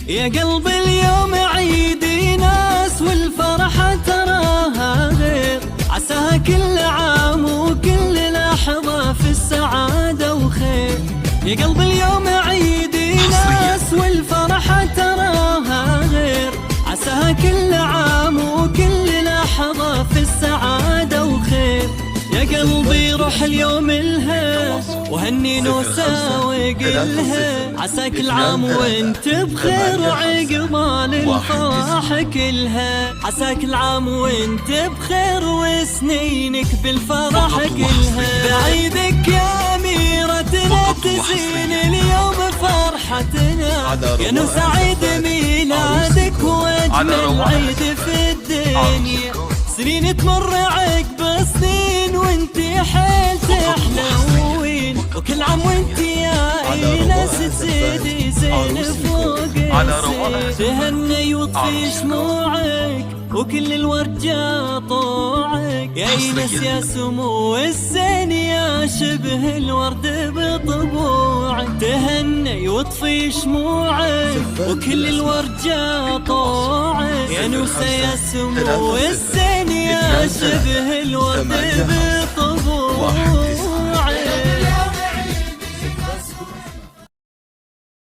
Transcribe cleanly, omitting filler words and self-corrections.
يا قلبي اليوم عيد ناس والفرحة تراها غير، عساها كل عام وكل لحظة في السعادة وخير. يا قلبي اليوم عيد ناس والفرحة تراها غير، عساها كل عام وكل لحظة في السعادة وخير. يا قلبي روح اليوم لها وهني نوسة وقلها، عساك العام وانت بخير وعقبال الفرح كلها. عساك العام وانت بخير وسنينك بالفرح كلها. بعيدك يا أميرتنا تزين اليوم فرحتنا، يا نوسة عيد ميلادك واجمل عيد في الدنيا. سنين تمر عقب سنين وانتي حيل تحلوين، وكل عام وانتي يا ايناس تزيدي زين فوق الزين. تهني وطفي شموعك وكل الورد جا طوعك، يا ايناس يا سمو الزين يا شبه الورد بطبوعك. تهني وطفي شموعك وكل الورد جا طوعك، يا نوسة يا سمو الزين يا شبه الورد